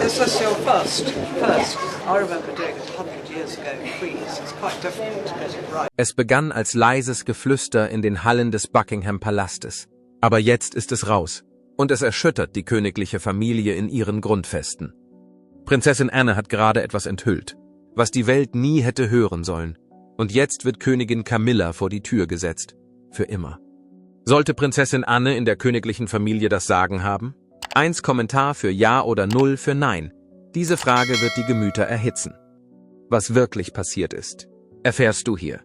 is this your first? I remember doing it 100 years ago in Queens. It's quite difficult to get it right. Es begann als leises Geflüster in den Hallen des Buckingham-Palastes. Aber jetzt ist es raus. Und es erschüttert die königliche Familie in ihren Grundfesten. Prinzessin Anne hat gerade etwas enthüllt, was die Welt nie hätte hören sollen. Und jetzt wird Königin Camilla vor die Tür gesetzt. Für immer. Sollte Prinzessin Anne in der königlichen Familie das Sagen haben? 1 Kommentar für Ja oder 0 für Nein. Diese Frage wird die Gemüter erhitzen. Was wirklich passiert ist, erfährst du hier.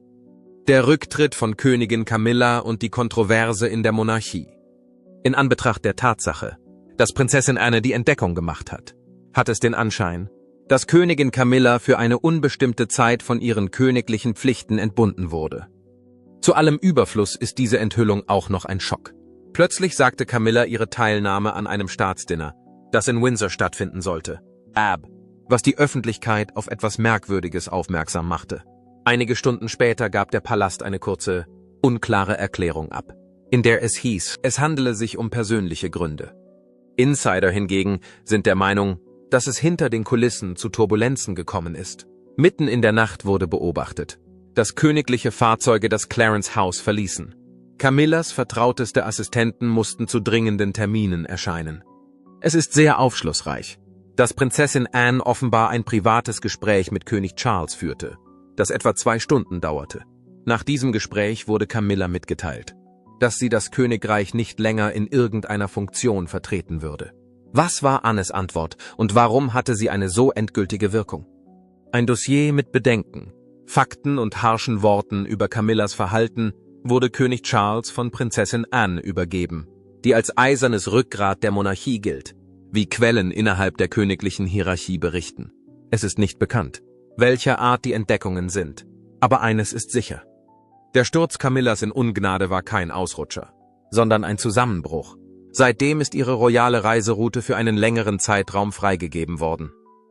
Der Rücktritt von Königin Camilla und die Kontroverse in der Monarchie. In Anbetracht der Tatsache, dass Prinzessin Anne die Entdeckung gemacht hat, hat es den Anschein, dass Königin Camilla für eine unbestimmte Zeit von ihren königlichen Pflichten entbunden wurde. Zu allem Überfluss ist diese Enthüllung auch noch ein Schock. Plötzlich sagte Camilla ihre Teilnahme an einem Staatsdinner, das in Windsor stattfinden sollte, was die Öffentlichkeit auf etwas Merkwürdiges aufmerksam machte. Einige Stunden später gab der Palast eine kurze, unklare Erklärung ab, in der es hieß, es handele sich um persönliche Gründe. Insider hingegen sind der Meinung, dass es hinter den Kulissen zu Turbulenzen gekommen ist. Mitten in der Nacht wurde beobachtet, dass königliche Fahrzeuge das Clarence House verließen. Camillas vertrauteste Assistenten mussten zu dringenden Terminen erscheinen. Es ist sehr aufschlussreich, dass Prinzessin Anne offenbar ein privates Gespräch mit König Charles führte, das etwa 2 Stunden dauerte. Nach diesem Gespräch wurde Camilla mitgeteilt, dass sie das Königreich nicht länger in irgendeiner Funktion vertreten würde. Was war Annes Antwort und warum hatte sie eine so endgültige Wirkung? Ein Dossier mit Bedenken, Fakten und harschen Worten über Camillas Verhalten wurde König Charles von Prinzessin Anne übergeben, die als eisernes Rückgrat der Monarchie gilt, wie Quellen innerhalb der königlichen Hierarchie berichten. Es ist nicht bekannt, welcher Art die Entdeckungen sind, aber eines ist sicher. Der Sturz Camillas in Ungnade war kein Ausrutscher, sondern ein Zusammenbruch. Seitdem ist ihre royale Reiseroute für einen längeren Zeitraum freigegeben worden.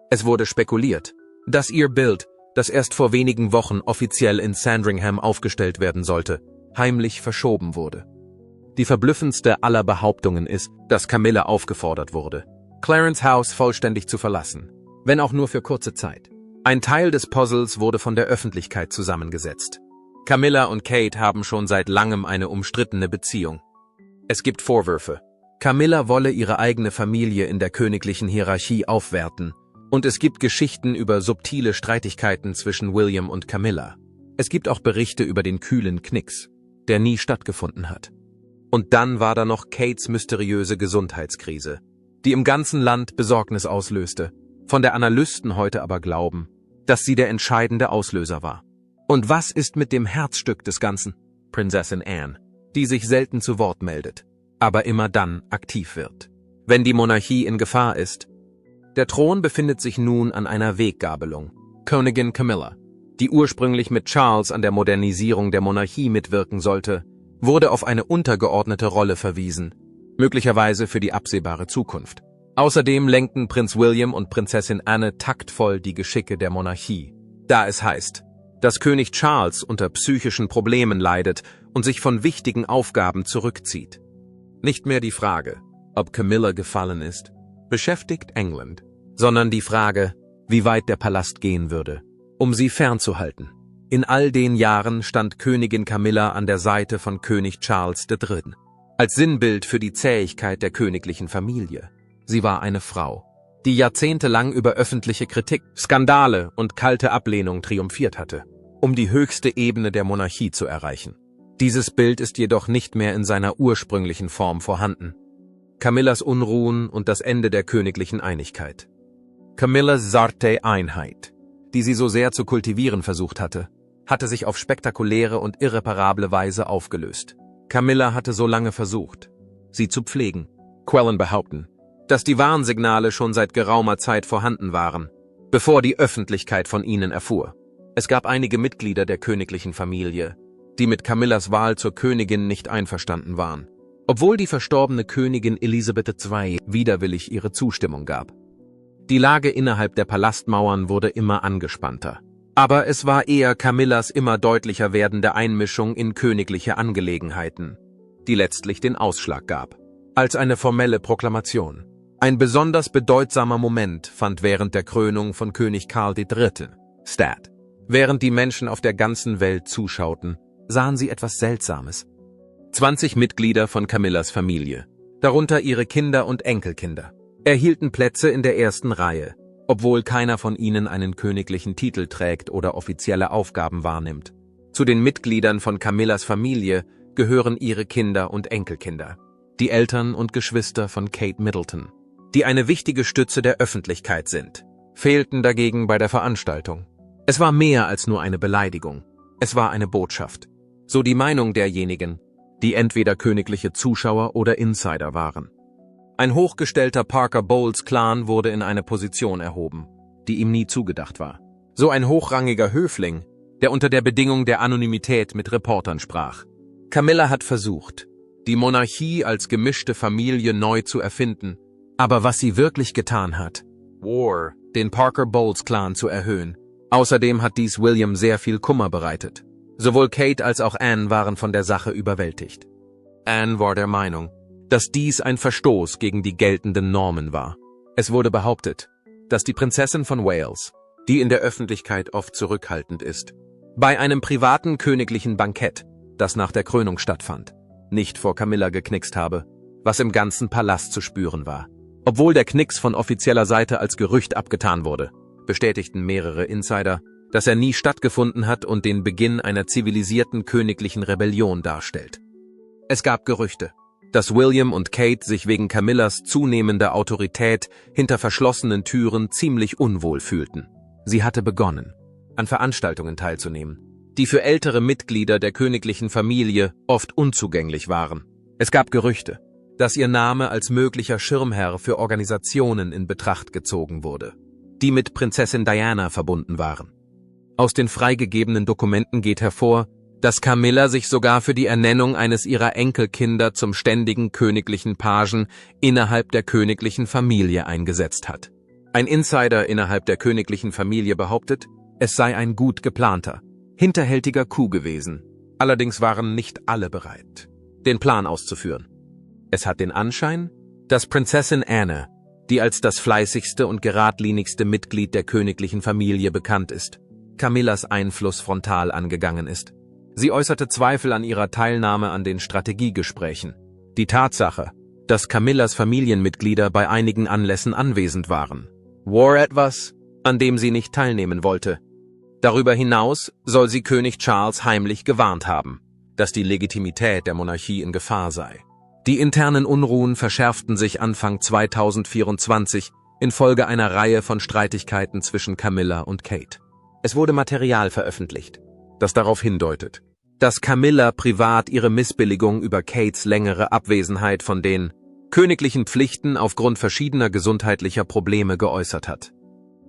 Es wurde spekuliert, dass ihr Bild, das erst vor wenigen Wochen offiziell in Sandringham aufgestellt werden sollte, heimlich verschoben wurde. Die verblüffendste aller Behauptungen ist, dass Camilla aufgefordert wurde, Clarence House vollständig zu verlassen, wenn auch nur für kurze Zeit. Ein Teil des Puzzles wurde von der Öffentlichkeit zusammengesetzt. Camilla und Kate haben schon seit langem eine umstrittene Beziehung. Es gibt Vorwürfe. Camilla wolle ihre eigene Familie in der königlichen Hierarchie aufwerten, und es gibt Geschichten über subtile Streitigkeiten zwischen William und Camilla. Es gibt auch Berichte über den kühlen Knicks, der nie stattgefunden hat. Und dann war da noch Kates mysteriöse Gesundheitskrise, die im ganzen Land Besorgnis auslöste, von der Analysten heute aber glauben, dass sie der entscheidende Auslöser war. Und was ist mit dem Herzstück des Ganzen? Prinzessin Anne, die sich selten zu Wort meldet, aber immer dann aktiv wird, wenn die Monarchie in Gefahr ist. Der Thron befindet sich nun an einer Weggabelung. Königin Camilla, die ursprünglich mit Charles an der Modernisierung der Monarchie mitwirken sollte, wurde auf eine untergeordnete Rolle verwiesen, möglicherweise für die absehbare Zukunft. Außerdem lenken Prinz William und Prinzessin Anne taktvoll die Geschicke der Monarchie, da es heißt, dass König Charles unter psychischen Problemen leidet und sich von wichtigen Aufgaben zurückzieht. Nicht mehr die Frage, ob Camilla gefallen ist, beschäftigt England, sondern die Frage, wie weit der Palast gehen würde, um sie fernzuhalten. In all den Jahren stand Königin Camilla an der Seite von König Charles III. Als Sinnbild für die Zähigkeit der königlichen Familie. Sie war eine Frau, die jahrzehntelang über öffentliche Kritik, Skandale und kalte Ablehnung triumphiert hatte, um die höchste Ebene der Monarchie zu erreichen. Dieses Bild ist jedoch nicht mehr in seiner ursprünglichen Form vorhanden. Camillas Unruhen und das Ende der königlichen Einigkeit. Camillas zarte Einheit, die sie so sehr zu kultivieren versucht hatte, hatte sich auf spektakuläre und irreparable Weise aufgelöst. Camilla hatte so lange versucht, sie zu pflegen. Quellen behaupten, dass die Warnsignale schon seit geraumer Zeit vorhanden waren, bevor die Öffentlichkeit von ihnen erfuhr. Es gab einige Mitglieder der königlichen Familie, die mit Camillas Wahl zur Königin nicht einverstanden waren, obwohl die verstorbene Königin Elisabeth II widerwillig ihre Zustimmung gab. Die Lage innerhalb der Palastmauern wurde immer angespannter. Aber es war eher Camillas immer deutlicher werdende Einmischung in königliche Angelegenheiten, die letztlich den Ausschlag gab, als eine formelle Proklamation. Ein besonders bedeutsamer Moment fand während der Krönung von König Karl III. statt. Während die Menschen auf der ganzen Welt zuschauten, sahen sie etwas Seltsames. 20 Mitglieder von Camillas Familie, darunter ihre Kinder und Enkelkinder, erhielten Plätze in der ersten Reihe, obwohl keiner von ihnen einen königlichen Titel trägt oder offizielle Aufgaben wahrnimmt. Zu den Mitgliedern von Camillas Familie gehören ihre Kinder und Enkelkinder, die Eltern und Geschwister von Kate Middleton, die eine wichtige Stütze der Öffentlichkeit sind, fehlten dagegen bei der Veranstaltung. Es war mehr als nur eine Beleidigung, es war eine Botschaft. So die Meinung derjenigen, die entweder königliche Zuschauer oder Insider waren. Ein hochgestellter Parker Bowles Clan wurde in eine Position erhoben, die ihm nie zugedacht war. So ein hochrangiger Höfling, der unter der Bedingung der Anonymität mit Reportern sprach. Camilla hat versucht, die Monarchie als gemischte Familie neu zu erfinden, aber was sie wirklich getan hat, den Parker Bowles Clan zu erhöhen. Außerdem hat dies William sehr viel Kummer bereitet. Sowohl Kate als auch Anne waren von der Sache überwältigt. Anne war der Meinung, dass dies ein Verstoß gegen die geltenden Normen war. Es wurde behauptet, dass die Prinzessin von Wales, die in der Öffentlichkeit oft zurückhaltend ist, bei einem privaten königlichen Bankett, das nach der Krönung stattfand, nicht vor Camilla geknickst habe, was im ganzen Palast zu spüren war. Obwohl der Knicks von offizieller Seite als Gerücht abgetan wurde, bestätigten mehrere Insider, dass er nie stattgefunden hat und den Beginn einer zivilisierten königlichen Rebellion darstellt. Es gab Gerüchte, dass William und Kate sich wegen Camillas zunehmender Autorität hinter verschlossenen Türen ziemlich unwohl fühlten. Sie hatte begonnen, an Veranstaltungen teilzunehmen, die für ältere Mitglieder der königlichen Familie oft unzugänglich waren. Es gab Gerüchte, dass ihr Name als möglicher Schirmherr für Organisationen in Betracht gezogen wurde, die mit Prinzessin Diana verbunden waren. Aus den freigegebenen Dokumenten geht hervor, dass Camilla sich sogar für die Ernennung eines ihrer Enkelkinder zum ständigen königlichen Pagen innerhalb der königlichen Familie eingesetzt hat. Ein Insider innerhalb der königlichen Familie behauptet, es sei ein gut geplanter, hinterhältiger Coup gewesen. Allerdings waren nicht alle bereit, den Plan auszuführen. Es hat den Anschein, dass Prinzessin Anne, die als das fleißigste und geradlinigste Mitglied der königlichen Familie bekannt ist, Camillas Einfluss frontal angegangen ist. Sie äußerte Zweifel an ihrer Teilnahme an den Strategiegesprächen. Die Tatsache, dass Camillas Familienmitglieder bei einigen Anlässen anwesend waren, war etwas, an dem sie nicht teilnehmen wollte. Darüber hinaus soll sie König Charles heimlich gewarnt haben, dass die Legitimität der Monarchie in Gefahr sei. Die internen Unruhen verschärften sich Anfang 2024 infolge einer Reihe von Streitigkeiten zwischen Camilla und Kate. Es wurde Material veröffentlicht, das darauf hindeutet, dass Camilla privat ihre Missbilligung über Kates längere Abwesenheit von den königlichen Pflichten aufgrund verschiedener gesundheitlicher Probleme geäußert hat.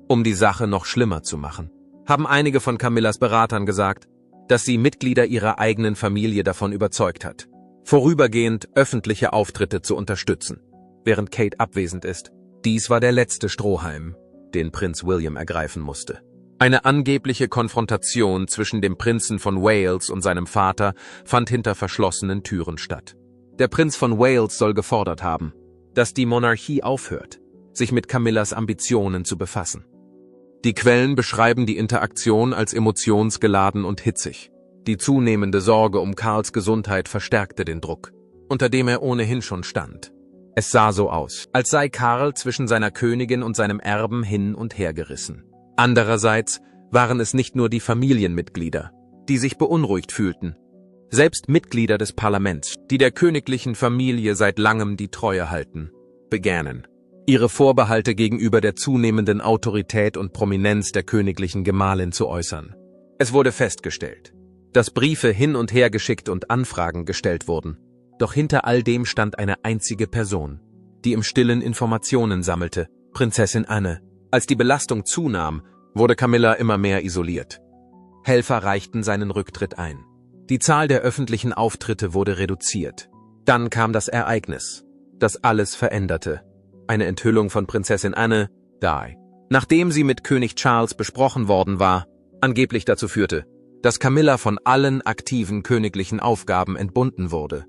Um die Sache noch schlimmer zu machen, haben einige von Camillas Beratern gesagt, dass sie Mitglieder ihrer eigenen Familie davon überzeugt hat, vorübergehend öffentliche Auftritte zu unterstützen, während Kate abwesend ist. Dies war der letzte Strohhalm, den Prinz William ergreifen musste. Eine angebliche Konfrontation zwischen dem Prinzen von Wales und seinem Vater fand hinter verschlossenen Türen statt. Der Prinz von Wales soll gefordert haben, dass die Monarchie aufhört, sich mit Camillas Ambitionen zu befassen. Die Quellen beschreiben die Interaktion als emotionsgeladen und hitzig. Die zunehmende Sorge um Karls Gesundheit verstärkte den Druck, unter dem er ohnehin schon stand. Es sah so aus, als sei Karl zwischen seiner Königin und seinem Erben hin und her gerissen. Andererseits waren es nicht nur die Familienmitglieder, die sich beunruhigt fühlten. Selbst Mitglieder des Parlaments, die der königlichen Familie seit langem die Treue halten, begannen, ihre Vorbehalte gegenüber der zunehmenden Autorität und Prominenz der königlichen Gemahlin zu äußern. Es wurde festgestellt, dass Briefe hin und her geschickt und Anfragen gestellt wurden. Doch hinter all dem stand eine einzige Person, die im Stillen Informationen sammelte, Prinzessin Anne. Als die Belastung zunahm, wurde Camilla immer mehr isoliert. Helfer reichten seinen Rücktritt ein. Die Zahl der öffentlichen Auftritte wurde reduziert. Dann kam das Ereignis, das alles veränderte. Eine Enthüllung von Prinzessin Anne, nachdem sie mit König Charles besprochen worden war, angeblich dazu führte, dass Camilla von allen aktiven königlichen Aufgaben entbunden wurde.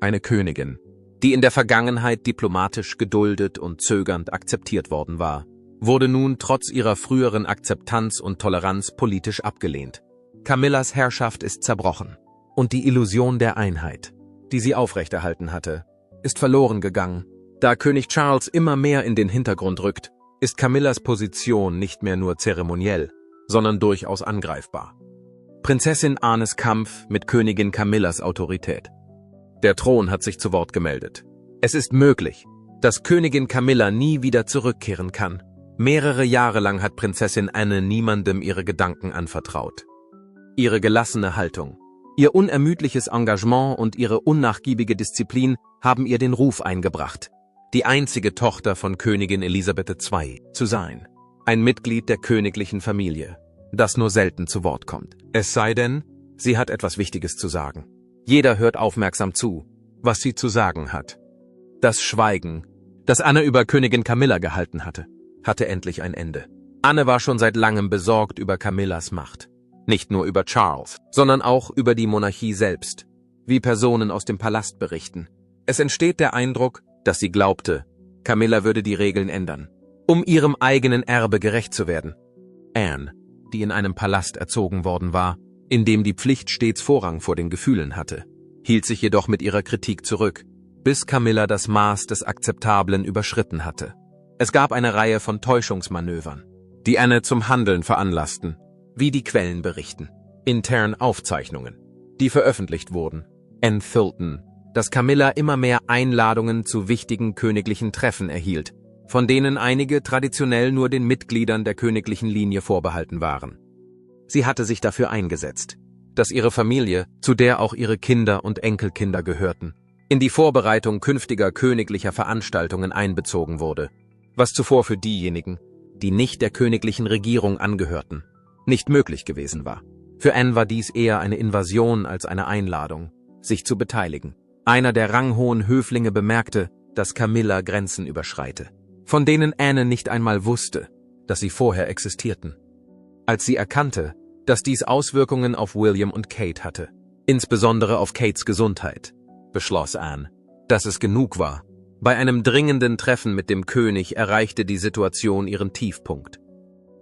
Eine Königin, die in der Vergangenheit diplomatisch geduldet und zögernd akzeptiert worden war, wurde nun trotz ihrer früheren Akzeptanz und Toleranz politisch abgelehnt. Camillas Herrschaft ist zerbrochen und die Illusion der Einheit, die sie aufrechterhalten hatte, ist verloren gegangen. Da König Charles immer mehr in den Hintergrund rückt, ist Camillas Position nicht mehr nur zeremoniell, sondern durchaus angreifbar. Prinzessin Annes Kampf mit Königin Camillas Autorität. Der Thron hat sich zu Wort gemeldet. Es ist möglich, dass Königin Camilla nie wieder zurückkehren kann. Mehrere Jahre lang hat Prinzessin Anne niemandem ihre Gedanken anvertraut. Ihre gelassene Haltung, ihr unermüdliches Engagement und ihre unnachgiebige Disziplin haben ihr den Ruf eingebracht, die einzige Tochter von Königin Elisabeth II zu sein, ein Mitglied der königlichen Familie, das nur selten zu Wort kommt. Es sei denn, sie hat etwas Wichtiges zu sagen. Jeder hört aufmerksam zu, was sie zu sagen hat. Das Schweigen, das Anne über Königin Camilla gehalten hatte endlich ein Ende. Anne war schon seit langem besorgt über Camillas Macht. Nicht nur über Charles, sondern auch über die Monarchie selbst, wie Personen aus dem Palast berichten. Es entsteht der Eindruck, dass sie glaubte, Camilla würde die Regeln ändern, um ihrem eigenen Erbe gerecht zu werden. Anne, die in einem Palast erzogen worden war, in dem die Pflicht stets Vorrang vor den Gefühlen hatte, hielt sich jedoch mit ihrer Kritik zurück, bis Camilla das Maß des Akzeptablen überschritten hatte. Es gab eine Reihe von Täuschungsmanövern, die Anne zum Handeln veranlassten, wie die Quellen berichten. Intern Aufzeichnungen, die veröffentlicht wurden, enthüllten, dass Camilla immer mehr Einladungen zu wichtigen königlichen Treffen erhielt, von denen einige traditionell nur den Mitgliedern der königlichen Linie vorbehalten waren. Sie hatte sich dafür eingesetzt, dass ihre Familie, zu der auch ihre Kinder und Enkelkinder gehörten, in die Vorbereitung künftiger königlicher Veranstaltungen einbezogen wurde, was zuvor für diejenigen, die nicht der königlichen Regierung angehörten, nicht möglich gewesen war. Für Anne war dies eher eine Invasion als eine Einladung, sich zu beteiligen. Einer der ranghohen Höflinge bemerkte, dass Camilla Grenzen überschreite, von denen Anne nicht einmal wusste, dass sie vorher existierten. Als sie erkannte, dass dies Auswirkungen auf William und Kate hatte, insbesondere auf Kates Gesundheit, beschloss Anne, dass es genug war. Bei einem dringenden Treffen mit dem König erreichte die Situation ihren Tiefpunkt.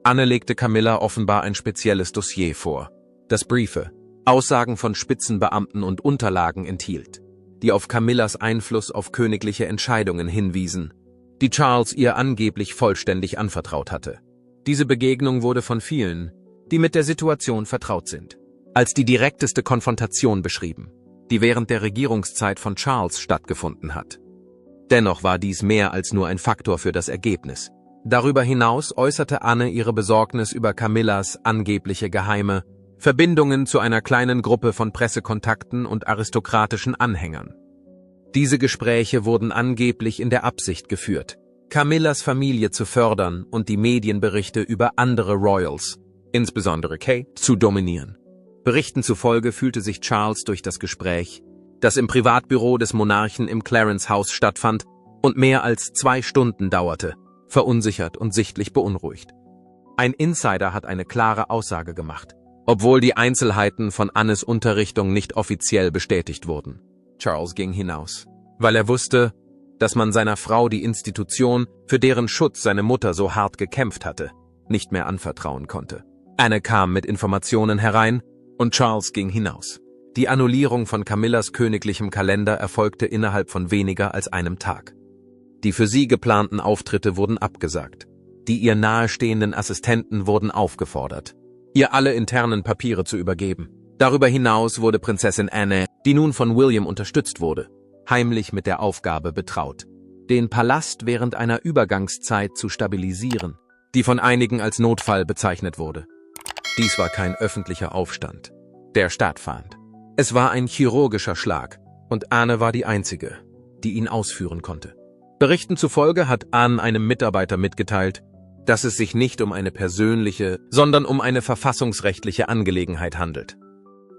Anne legte Camilla offenbar ein spezielles Dossier vor, das Briefe, Aussagen von Spitzenbeamten und Unterlagen enthielt, die auf Camillas Einfluss auf königliche Entscheidungen hinwiesen, die Charles ihr angeblich vollständig anvertraut hatte. Diese Begegnung wurde von vielen, die mit der Situation vertraut sind, als die direkteste Konfrontation beschrieben, die während der Regierungszeit von Charles stattgefunden hat. Dennoch war dies mehr als nur ein Faktor für das Ergebnis. Darüber hinaus äußerte Anne ihre Besorgnis über Camillas angebliche geheime Verbindungen zu einer kleinen Gruppe von Pressekontakten und aristokratischen Anhängern. Diese Gespräche wurden angeblich in der Absicht geführt, Camillas Familie zu fördern und die Medienberichte über andere Royals, insbesondere Kate, zu dominieren. Berichten zufolge fühlte sich Charles durch das Gespräch, das im Privatbüro des Monarchen im Clarence House stattfand und mehr als 2 Stunden dauerte, verunsichert und sichtlich beunruhigt. Ein Insider hat eine klare Aussage gemacht, obwohl die Einzelheiten von Annes Unterrichtung nicht offiziell bestätigt wurden. Charles ging hinaus, weil er wusste, dass man seiner Frau die Institution, für deren Schutz seine Mutter so hart gekämpft hatte, nicht mehr anvertrauen konnte. Anne kam mit Informationen herein und Charles ging hinaus. Die Annullierung von Camillas königlichem Kalender erfolgte innerhalb von weniger als einem Tag. Die für sie geplanten Auftritte wurden abgesagt. Die ihr nahestehenden Assistenten wurden aufgefordert, ihr alle internen Papiere zu übergeben. Darüber hinaus wurde Prinzessin Anne, die nun von William unterstützt wurde, heimlich mit der Aufgabe betraut, den Palast während einer Übergangszeit zu stabilisieren, die von einigen als Notfall bezeichnet wurde. Dies war kein öffentlicher Aufstand, der stattfand. Es war ein chirurgischer Schlag, und Anne war die Einzige, die ihn ausführen konnte. Berichten zufolge hat Anne einem Mitarbeiter mitgeteilt, dass es sich nicht um eine persönliche, sondern um eine verfassungsrechtliche Angelegenheit handelt.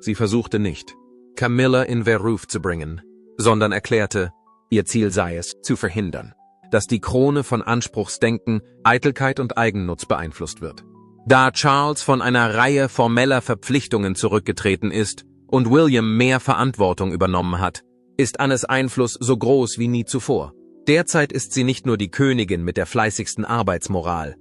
Sie versuchte nicht, Camilla in Verruf zu bringen, sondern erklärte, ihr Ziel sei es, zu verhindern, dass die Krone von Anspruchsdenken, Eitelkeit und Eigennutz beeinflusst wird. Da Charles von einer Reihe formeller Verpflichtungen zurückgetreten ist und William mehr Verantwortung übernommen hat, ist Annes Einfluss so groß wie nie zuvor. Derzeit ist sie nicht nur die Königin mit der fleißigsten Arbeitsmoral.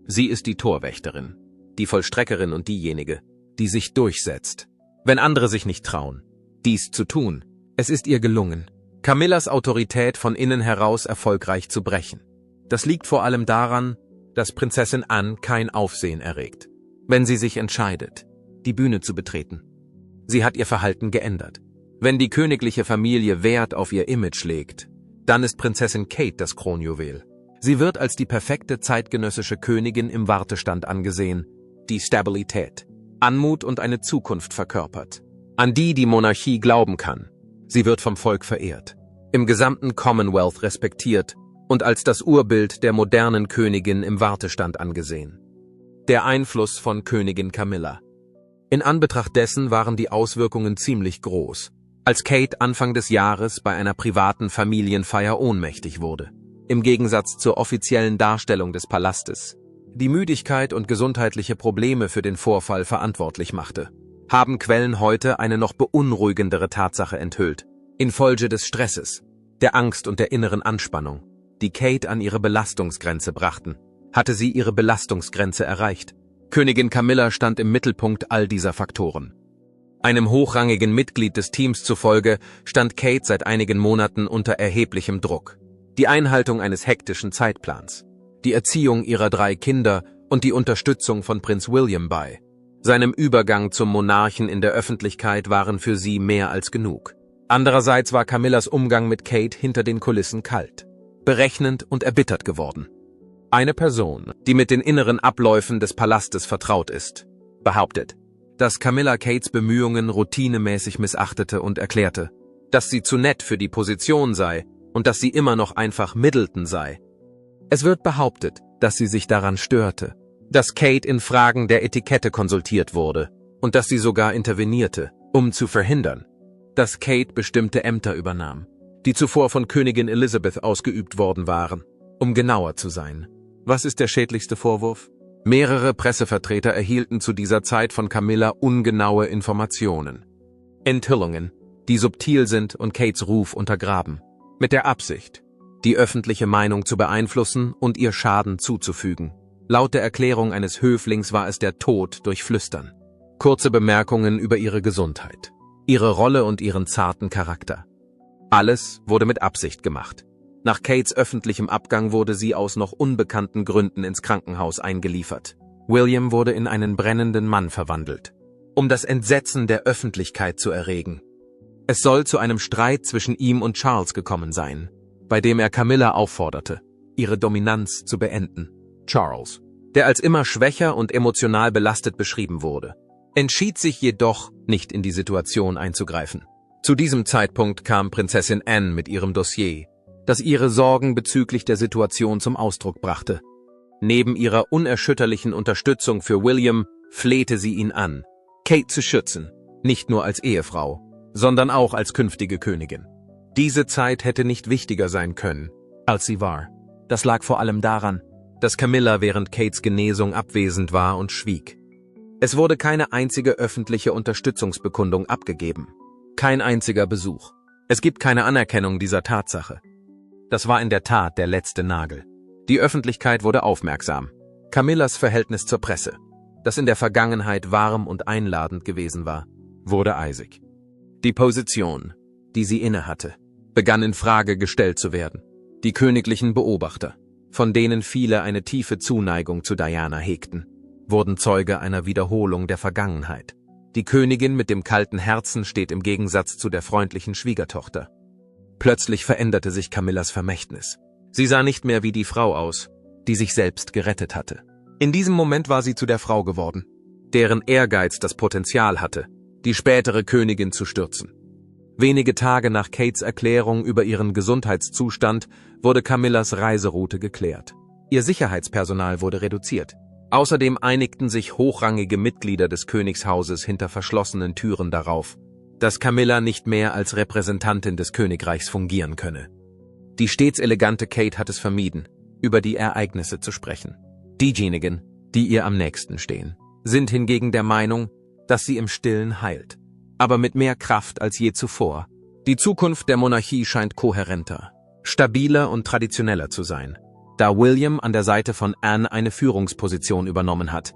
Sie ist die Torwächterin, die Vollstreckerin und diejenige, die sich durchsetzt, wenn andere sich nicht trauen, dies zu tun. Es ist ihr gelungen, Camillas Autorität von innen heraus erfolgreich zu brechen. Das liegt vor allem daran, dass Prinzessin Anne kein Aufsehen erregt, wenn sie sich entscheidet, die Bühne zu betreten. Sie hat ihr Verhalten geändert. Wenn die königliche Familie Wert auf ihr Image legt, dann ist Prinzessin Kate das Kronjuwel. Sie wird als die perfekte zeitgenössische Königin im Wartestand angesehen, die Stabilität, Anmut und eine Zukunft verkörpert, an die die Monarchie glauben kann. Sie wird vom Volk verehrt, im gesamten Commonwealth respektiert und als das Urbild der modernen Königin im Wartestand angesehen. Der Einfluss von Königin Camilla. In Anbetracht dessen waren die Auswirkungen ziemlich groß, als Kate Anfang des Jahres bei einer privaten Familienfeier ohnmächtig wurde. Im Gegensatz zur offiziellen Darstellung des Palastes, die Müdigkeit und gesundheitliche Probleme für den Vorfall verantwortlich machte, haben Quellen heute eine noch beunruhigendere Tatsache enthüllt. Infolge des Stresses, der Angst und der inneren Anspannung, die Kate an ihre Belastungsgrenze brachten, hatte sie ihre Belastungsgrenze erreicht. Königin Camilla stand im Mittelpunkt all dieser Faktoren. Einem hochrangigen Mitglied des Teams zufolge stand Kate seit einigen Monaten unter erheblichem Druck. Die Einhaltung eines hektischen Zeitplans, die Erziehung ihrer 3 Kinder und die Unterstützung von Prinz William bei seinem Übergang zum Monarchen in der Öffentlichkeit waren für sie mehr als genug. Andererseits war Camillas Umgang mit Kate hinter den Kulissen kalt, berechnend und erbittert geworden. Eine Person, die mit den inneren Abläufen des Palastes vertraut ist, behauptet, dass Camilla Kates Bemühungen routinemäßig missachtete und erklärte, dass sie zu nett für die Position sei und dass sie immer noch einfach Middleton sei. Es wird behauptet, dass sie sich daran störte, dass Kate in Fragen der Etikette konsultiert wurde und dass sie sogar intervenierte, um zu verhindern, dass Kate bestimmte Ämter übernahm, die zuvor von Königin Elizabeth ausgeübt worden waren. Um genauer zu sein, was ist der schädlichste Vorwurf? Mehrere Pressevertreter erhielten zu dieser Zeit von Camilla ungenaue Informationen. Enthüllungen, die subtil sind und Kates Ruf untergraben, mit der Absicht, die öffentliche Meinung zu beeinflussen und ihr Schaden zuzufügen. Laut der Erklärung eines Höflings war es der Tod durch Flüstern. Kurze Bemerkungen über ihre Gesundheit, ihre Rolle und ihren zarten Charakter. Alles wurde mit Absicht gemacht. Nach Kates öffentlichem Abgang wurde sie aus noch unbekannten Gründen ins Krankenhaus eingeliefert. William wurde in einen brennenden Mann verwandelt, um das Entsetzen der Öffentlichkeit zu erregen. Es soll zu einem Streit zwischen ihm und Charles gekommen sein, bei dem er Camilla aufforderte, ihre Dominanz zu beenden. Charles, der als immer schwächer und emotional belastet beschrieben wurde, entschied sich jedoch, nicht in die Situation einzugreifen. Zu diesem Zeitpunkt kam Prinzessin Anne mit ihrem Dossier, das ihre Sorgen bezüglich der Situation zum Ausdruck brachte. Neben ihrer unerschütterlichen Unterstützung für William flehte sie ihn an, Kate zu schützen, nicht nur als Ehefrau, sondern auch als künftige Königin. Diese Zeit hätte nicht wichtiger sein können, als sie war. Das lag vor allem daran, dass Camilla während Kates Genesung abwesend war und schwieg. Es wurde keine einzige öffentliche Unterstützungsbekundung abgegeben, kein einziger Besuch. Es gibt keine Anerkennung dieser Tatsache. Das war in der Tat der letzte Nagel. Die Öffentlichkeit wurde aufmerksam. Camillas Verhältnis zur Presse, das in der Vergangenheit warm und einladend gewesen war, wurde eisig. Die Position, die sie innehatte, begann in Frage gestellt zu werden. Die königlichen Beobachter, von denen viele eine tiefe Zuneigung zu Diana hegten, wurden Zeuge einer Wiederholung der Vergangenheit. Die Königin mit dem kalten Herzen steht im Gegensatz zu der freundlichen Schwiegertochter. Plötzlich veränderte sich Camillas Vermächtnis. Sie sah nicht mehr wie die Frau aus, die sich selbst gerettet hatte. In diesem Moment war sie zu der Frau geworden, deren Ehrgeiz das Potenzial hatte, die spätere Königin zu stürzen. Wenige Tage nach Kates Erklärung über ihren Gesundheitszustand wurde Camillas Reiseroute geklärt. Ihr Sicherheitspersonal wurde reduziert. Außerdem einigten sich hochrangige Mitglieder des Königshauses hinter verschlossenen Türen darauf, dass Camilla nicht mehr als Repräsentantin des Königreichs fungieren könne. Die stets elegante Kate hat es vermieden, über die Ereignisse zu sprechen. Diejenigen, die ihr am nächsten stehen, sind hingegen der Meinung, dass sie im Stillen heilt, aber mit mehr Kraft als je zuvor, Die Zukunft der Monarchie scheint kohärenter, stabiler und traditioneller zu sein, da William an der Seite von Anne eine Führungsposition übernommen hat.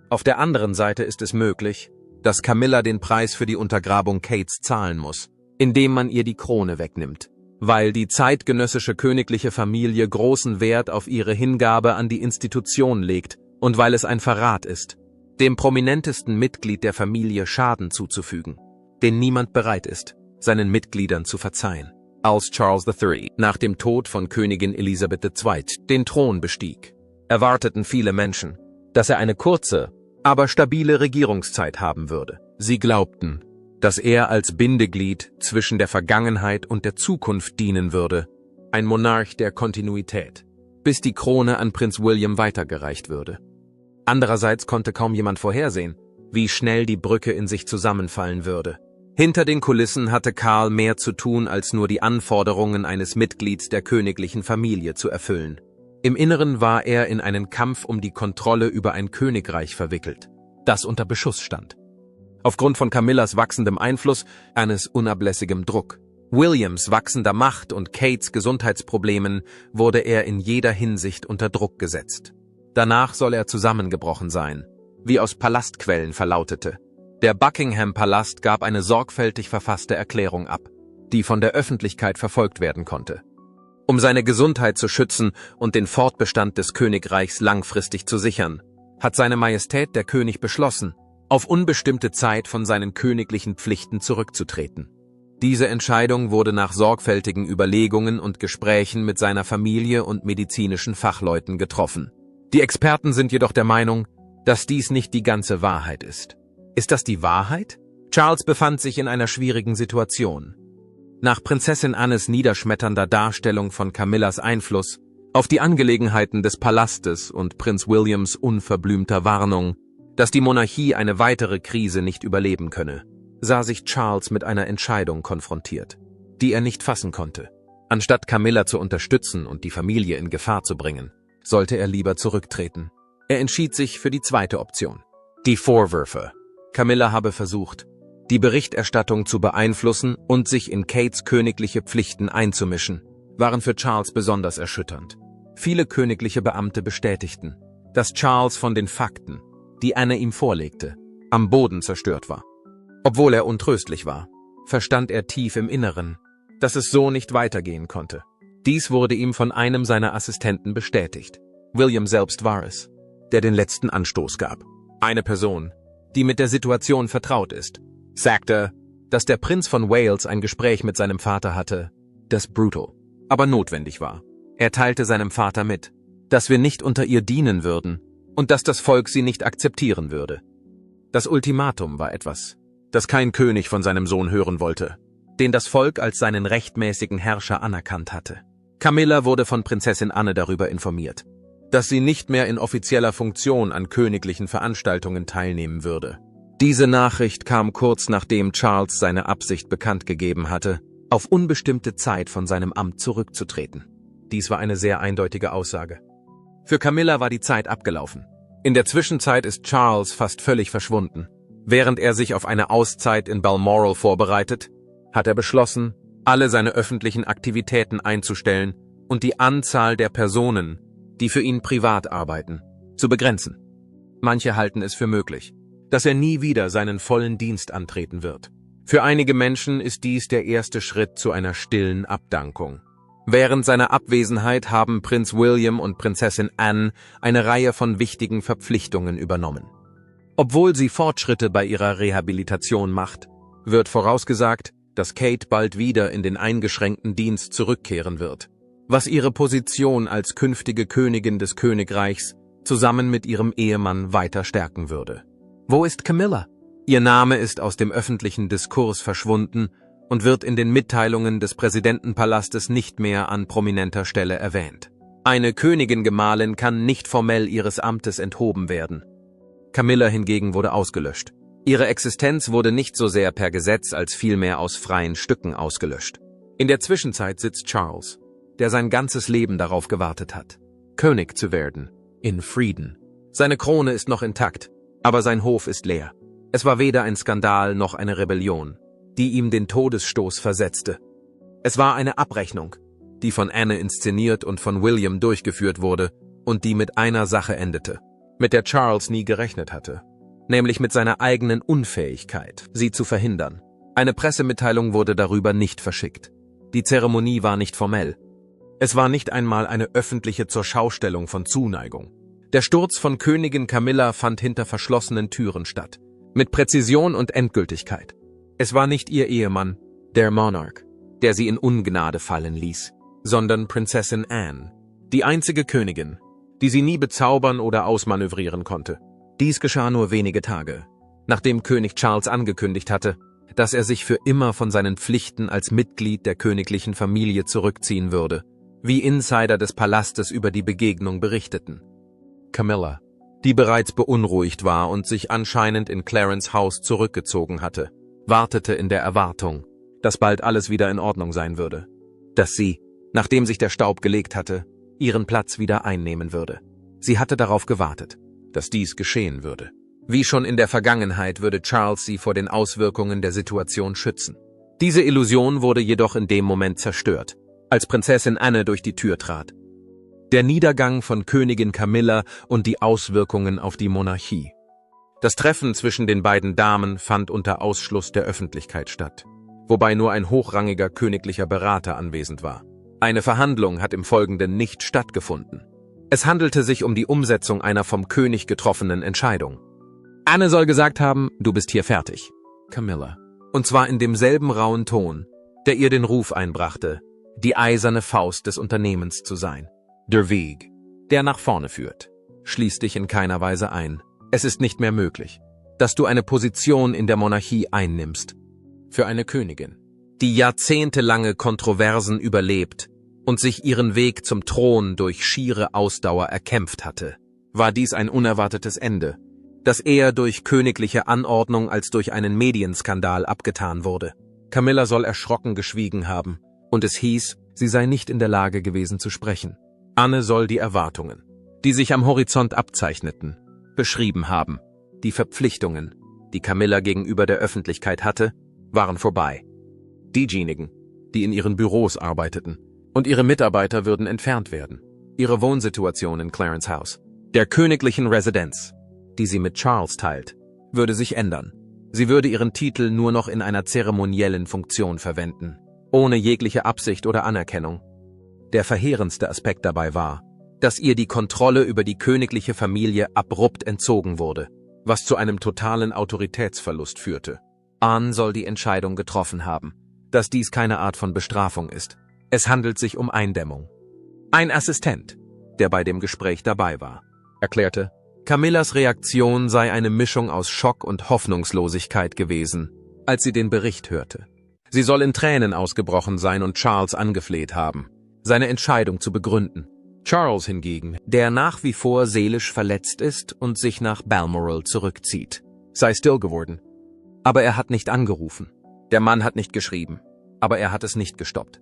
Auf der anderen Seite ist es möglich, dass Camilla den Preis für die Untergrabung Kates zahlen muss, indem man ihr die Krone wegnimmt, weil die zeitgenössische königliche Familie großen Wert auf ihre Hingabe an die Institution legt und weil es ein Verrat ist, dem prominentesten Mitglied der Familie Schaden zuzufügen, den niemand bereit ist, seinen Mitgliedern zu verzeihen. Als Charles III nach dem Tod von Königin Elisabeth II den Thron bestieg, erwarteten viele Menschen, dass er eine kurze, aber stabile Regierungszeit haben würde. Sie glaubten, dass er als Bindeglied zwischen der Vergangenheit und der Zukunft dienen würde, ein Monarch der Kontinuität, bis die Krone an Prinz William weitergereicht würde. Andererseits konnte kaum jemand vorhersehen, wie schnell die Brücke in sich zusammenfallen würde. Hinter den Kulissen hatte Karl mehr zu tun, als nur die Anforderungen eines Mitglieds der königlichen Familie zu erfüllen. Im Inneren war er in einen Kampf um die Kontrolle über ein Königreich verwickelt, das unter Beschuss stand. Aufgrund von Camillas wachsendem Einfluss, Annes unablässigem Druck, Williams wachsender Macht und Kates Gesundheitsproblemen wurde er in jeder Hinsicht unter Druck gesetzt. Danach soll er zusammengebrochen sein, wie aus Palastquellen verlautete. Der Buckingham-Palast gab eine sorgfältig verfasste Erklärung ab, die von der Öffentlichkeit verfolgt werden konnte. Um seine Gesundheit zu schützen und den Fortbestand des Königreichs langfristig zu sichern, hat seine Majestät der König beschlossen, auf unbestimmte Zeit von seinen königlichen Pflichten zurückzutreten. Diese Entscheidung wurde nach sorgfältigen Überlegungen und Gesprächen mit seiner Familie und medizinischen Fachleuten getroffen. Die Experten sind jedoch der Meinung, dass dies nicht die ganze Wahrheit ist. Ist das die Wahrheit? Charles befand sich in einer schwierigen Situation. Nach Prinzessin Annes niederschmetternder Darstellung von Camillas Einfluss auf die Angelegenheiten des Palastes und Prinz Williams unverblümter Warnung, dass die Monarchie eine weitere Krise nicht überleben könne, sah sich Charles mit einer Entscheidung konfrontiert, die er nicht fassen konnte. Anstatt Camilla zu unterstützen und die Familie in Gefahr zu bringen, sollte er lieber zurücktreten. Er entschied sich für die zweite Option. Die Vorwürfe. Camilla habe versucht, die Berichterstattung zu beeinflussen und sich in Kates königliche Pflichten einzumischen, waren für Charles besonders erschütternd. Viele königliche Beamte bestätigten, dass Charles von den Fakten, die Anne ihm vorlegte, am Boden zerstört war. Obwohl er untröstlich war, verstand er tief im Inneren, dass es so nicht weitergehen konnte. Dies wurde ihm von einem seiner Assistenten bestätigt. William selbst war es, der den letzten Anstoß gab. Eine Person, die mit der Situation vertraut ist, sagte, dass der Prinz von Wales ein Gespräch mit seinem Vater hatte, das brutal, aber notwendig war. Er teilte seinem Vater mit, dass wir nicht unter ihr dienen würden und dass das Volk sie nicht akzeptieren würde. Das Ultimatum war etwas, das kein König von seinem Sohn hören wollte, den das Volk als seinen rechtmäßigen Herrscher anerkannt hatte. Camilla wurde von Prinzessin Anne darüber informiert, dass sie nicht mehr in offizieller Funktion an königlichen Veranstaltungen teilnehmen würde. Diese Nachricht kam kurz nachdem Charles seine Absicht bekannt gegeben hatte, auf unbestimmte Zeit von seinem Amt zurückzutreten. Dies war eine sehr eindeutige Aussage. Für Camilla war die Zeit abgelaufen. In der Zwischenzeit ist Charles fast völlig verschwunden. Während er sich auf eine Auszeit in Balmoral vorbereitet, hat er beschlossen, alle seine öffentlichen Aktivitäten einzustellen und die Anzahl der Personen, die für ihn privat arbeiten, zu begrenzen. Manche halten es für möglich, dass er nie wieder seinen vollen Dienst antreten wird. Für einige Menschen ist dies der erste Schritt zu einer stillen Abdankung. Während seiner Abwesenheit haben Prinz William und Prinzessin Anne eine Reihe von wichtigen Verpflichtungen übernommen. Obwohl sie Fortschritte bei ihrer Rehabilitation macht, wird vorausgesagt, dass Kate bald wieder in den eingeschränkten Dienst zurückkehren wird, was ihre Position als künftige Königin des Königreichs zusammen mit ihrem Ehemann weiter stärken würde. Wo ist Camilla? Ihr Name ist aus dem öffentlichen Diskurs verschwunden und wird in den Mitteilungen des Präsidentenpalastes nicht mehr an prominenter Stelle erwähnt. Eine Königin-Gemahlin kann nicht formell ihres Amtes enthoben werden. Camilla hingegen wurde ausgelöscht. Ihre Existenz wurde nicht so sehr per Gesetz als vielmehr aus freien Stücken ausgelöscht. In der Zwischenzeit sitzt Charles, der sein ganzes Leben darauf gewartet hat, König zu werden, in Frieden. Seine Krone ist noch intakt, aber sein Hof ist leer. Es war weder ein Skandal noch eine Rebellion, die ihm den Todesstoß versetzte. Es war eine Abrechnung, die von Anne inszeniert und von William durchgeführt wurde und die mit einer Sache endete, mit der Charles nie gerechnet hatte, nämlich mit seiner eigenen Unfähigkeit, sie zu verhindern. Eine Pressemitteilung wurde darüber nicht verschickt. Die Zeremonie war nicht formell. Es war nicht einmal eine öffentliche Zurschaustellung von Zuneigung. Der Sturz von Königin Camilla fand hinter verschlossenen Türen statt, mit Präzision und Endgültigkeit. Es war nicht ihr Ehemann, der Monarch, der sie in Ungnade fallen ließ, sondern Prinzessin Anne, die einzige Königin, die sie nie bezaubern oder ausmanövrieren konnte. Dies geschah nur wenige Tage, nachdem König Charles angekündigt hatte, dass er sich für immer von seinen Pflichten als Mitglied der königlichen Familie zurückziehen würde, wie Insider des Palastes über die Begegnung berichteten. Camilla, die bereits beunruhigt war und sich anscheinend in Clarence Haus zurückgezogen hatte, wartete in der Erwartung, dass bald alles wieder in Ordnung sein würde, dass sie, nachdem sich der Staub gelegt hatte, ihren Platz wieder einnehmen würde. Sie hatte darauf gewartet, dass dies geschehen würde. Wie schon in der Vergangenheit würde Charles sie vor den Auswirkungen der Situation schützen. Diese Illusion wurde jedoch in dem Moment zerstört, als Prinzessin Anne durch die Tür trat. Der Niedergang von Königin Camilla und die Auswirkungen auf die Monarchie. Das Treffen zwischen den beiden Damen fand unter Ausschluss der Öffentlichkeit statt, wobei nur ein hochrangiger königlicher Berater anwesend war. Eine Verhandlung hat im Folgenden nicht stattgefunden. Es handelte sich um die Umsetzung einer vom König getroffenen Entscheidung. Anne soll gesagt haben, du bist hier fertig, Camilla. Und zwar in demselben rauen Ton, der ihr den Ruf einbrachte, die eiserne Faust des Unternehmens zu sein. Der Weg, der nach vorne führt, schließt dich in keiner Weise ein. Es ist nicht mehr möglich, dass du eine Position in der Monarchie einnimmst. Für eine Königin, die jahrzehntelange Kontroversen überlebt und sich ihren Weg zum Thron durch schiere Ausdauer erkämpft hatte, war dies ein unerwartetes Ende, das eher durch königliche Anordnung als durch einen Medienskandal abgetan wurde. Camilla soll erschrocken geschwiegen haben, und es hieß, sie sei nicht in der Lage gewesen zu sprechen. Anne soll die Erwartungen, die sich am Horizont abzeichneten, beschrieben haben. Die Verpflichtungen, die Camilla gegenüber der Öffentlichkeit hatte, waren vorbei. Diejenigen, die in ihren Büros arbeiteten, und ihre Mitarbeiter würden entfernt werden. Ihre Wohnsituation in Clarence House, der königlichen Residenz, die sie mit Charles teilt, würde sich ändern. Sie würde ihren Titel nur noch in einer zeremoniellen Funktion verwenden, ohne jegliche Absicht oder Anerkennung. Der verheerendste Aspekt dabei war, dass ihr die Kontrolle über die königliche Familie abrupt entzogen wurde, was zu einem totalen Autoritätsverlust führte. Anne soll die Entscheidung getroffen haben, dass dies keine Art von Bestrafung ist. Es handelt sich um Eindämmung. Ein Assistent, der bei dem Gespräch dabei war, erklärte, Camillas Reaktion sei eine Mischung aus Schock und Hoffnungslosigkeit gewesen, als sie den Bericht hörte. Sie soll in Tränen ausgebrochen sein und Charles angefleht haben, seine Entscheidung zu begründen. Charles hingegen, der nach wie vor seelisch verletzt ist und sich nach Balmoral zurückzieht, sei still geworden. Aber er hat nicht angerufen. Der Mann hat nicht geschrieben, aber er hat es nicht gestoppt.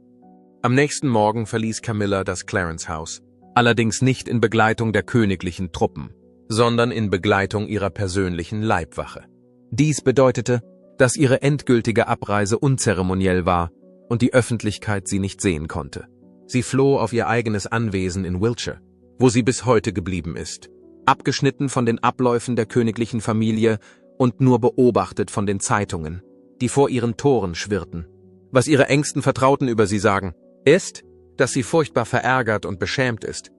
Am nächsten Morgen verließ Camilla das Clarence House, allerdings nicht in Begleitung der königlichen Truppen, sondern in Begleitung ihrer persönlichen Leibwache. Dies bedeutete, dass ihre endgültige Abreise unzeremoniell war und die Öffentlichkeit sie nicht sehen konnte. Sie floh auf ihr eigenes Anwesen in Wiltshire, wo sie bis heute geblieben ist, abgeschnitten von den Abläufen der königlichen Familie und nur beobachtet von den Zeitungen, die vor ihren Toren schwirrten. Was ihre engsten Vertrauten über sie sagen, ist, dass sie furchtbar verärgert und beschämt ist.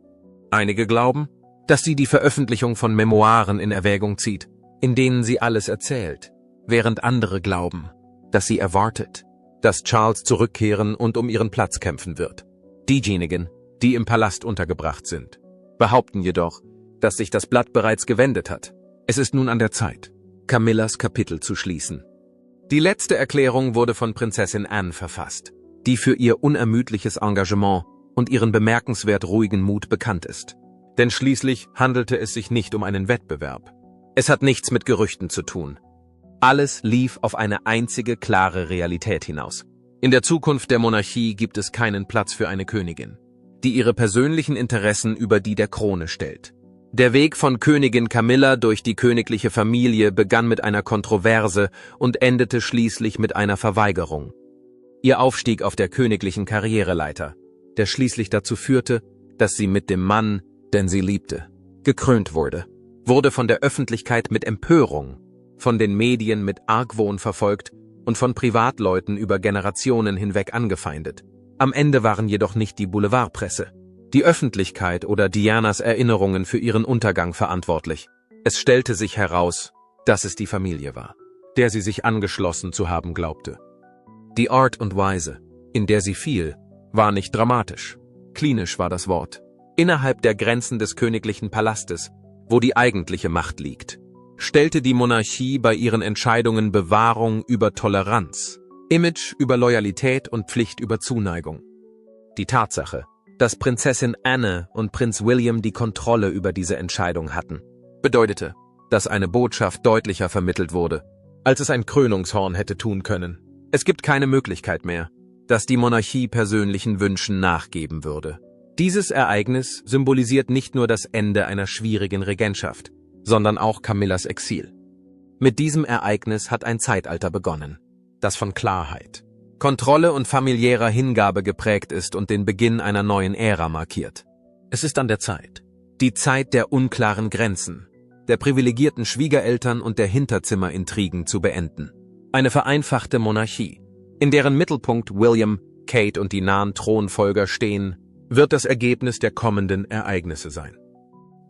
Einige glauben, dass sie die Veröffentlichung von Memoiren in Erwägung zieht, in denen sie alles erzählt, während andere glauben, dass sie erwartet, dass Charles zurückkehren und um ihren Platz kämpfen wird. Diejenigen, die im Palast untergebracht sind, behaupten jedoch, dass sich das Blatt bereits gewendet hat. Es ist nun an der Zeit, Camillas Kapitel zu schließen. Die letzte Erklärung wurde von Prinzessin Anne verfasst, die für ihr unermüdliches Engagement und ihren bemerkenswert ruhigen Mut bekannt ist. Denn schließlich handelte es sich nicht um einen Wettbewerb. Es hat nichts mit Gerüchten zu tun. Alles lief auf eine einzige klare Realität hinaus. In der Zukunft der Monarchie gibt es keinen Platz für eine Königin, die ihre persönlichen Interessen über die der Krone stellt. Der Weg von Königin Camilla durch die königliche Familie begann mit einer Kontroverse und endete schließlich mit einer Verweigerung. Ihr Aufstieg auf der königlichen Karriereleiter, der schließlich dazu führte, dass sie mit dem Mann, den sie liebte, gekrönt wurde von der Öffentlichkeit mit Empörung, von den Medien mit Argwohn verfolgt und von Privatleuten über Generationen hinweg angefeindet. Am Ende waren jedoch nicht die Boulevardpresse, die Öffentlichkeit oder Dianas Erinnerungen für ihren Untergang verantwortlich. Es stellte sich heraus, dass es die Familie war, der sie sich angeschlossen zu haben glaubte. Die Art und Weise, in der sie fiel, war nicht dramatisch. Klinisch war das Wort. Innerhalb der Grenzen des königlichen Palastes, wo die eigentliche Macht liegt, stellte die Monarchie bei ihren Entscheidungen Bewahrung über Toleranz, Image über Loyalität und Pflicht über Zuneigung. Die Tatsache, dass Prinzessin Anne und Prinz William die Kontrolle über diese Entscheidung hatten, bedeutete, dass eine Botschaft deutlicher vermittelt wurde, als es ein Krönungshorn hätte tun können. Es gibt keine Möglichkeit mehr, dass die Monarchie persönlichen Wünschen nachgeben würde. Dieses Ereignis symbolisiert nicht nur das Ende einer schwierigen Regentschaft, sondern auch Camillas Exil. Mit diesem Ereignis hat ein Zeitalter begonnen, das von Klarheit, Kontrolle und familiärer Hingabe geprägt ist und den Beginn einer neuen Ära markiert. Es ist an der Zeit. Die Zeit der unklaren Grenzen, der privilegierten Schwiegereltern und der Hinterzimmerintrigen zu beenden. Eine vereinfachte Monarchie, in deren Mittelpunkt William, Kate und die nahen Thronfolger stehen, wird das Ergebnis der kommenden Ereignisse sein.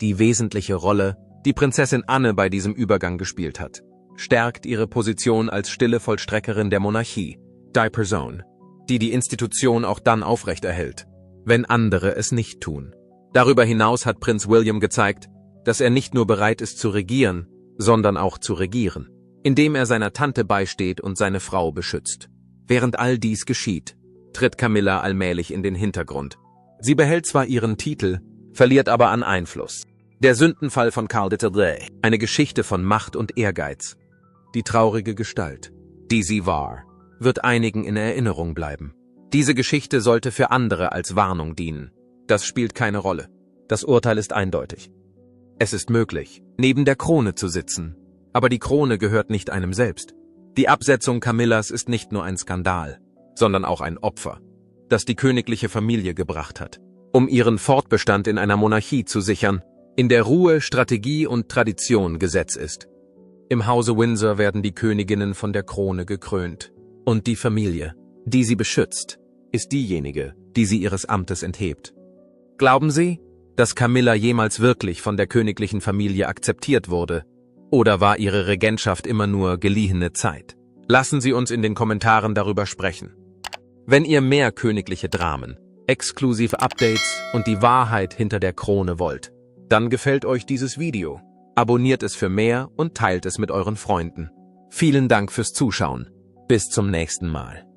Die wesentliche Rolle, die Prinzessin Anne bei diesem Übergang gespielt hat, stärkt ihre Position als stille Vollstreckerin der Monarchie, die Person, die die Institution auch dann aufrechterhält, wenn andere es nicht tun. Darüber hinaus hat Prinz William gezeigt, dass er nicht nur bereit ist zu regieren, sondern auch zu regieren, indem er seiner Tante beisteht und seine Frau beschützt. Während all dies geschieht, tritt Camilla allmählich in den Hintergrund. Sie behält zwar ihren Titel, verliert aber an Einfluss. Der Sündenfall von Karl III., eine Geschichte von Macht und Ehrgeiz. Die traurige Gestalt, die sie war, wird einigen in Erinnerung bleiben. Diese Geschichte sollte für andere als Warnung dienen. Das spielt keine Rolle. Das Urteil ist eindeutig. Es ist möglich, neben der Krone zu sitzen, aber die Krone gehört nicht einem selbst. Die Absetzung Camillas ist nicht nur ein Skandal, sondern auch ein Opfer, das die königliche Familie gebracht hat, um ihren Fortbestand in einer Monarchie zu sichern, in der Ruhe, Strategie und Tradition Gesetz ist. Im Hause Windsor werden die Königinnen von der Krone gekrönt, und die Familie, die sie beschützt, ist diejenige, die sie ihres Amtes enthebt. Glauben Sie, dass Camilla jemals wirklich von der königlichen Familie akzeptiert wurde, oder war ihre Regentschaft immer nur geliehene Zeit? Lassen Sie uns in den Kommentaren darüber sprechen. Wenn ihr mehr königliche Dramen, exklusive Updates und die Wahrheit hinter der Krone wollt, dann gefällt euch dieses Video. Abonniert es für mehr und teilt es mit euren Freunden. Vielen Dank fürs Zuschauen. Bis zum nächsten Mal.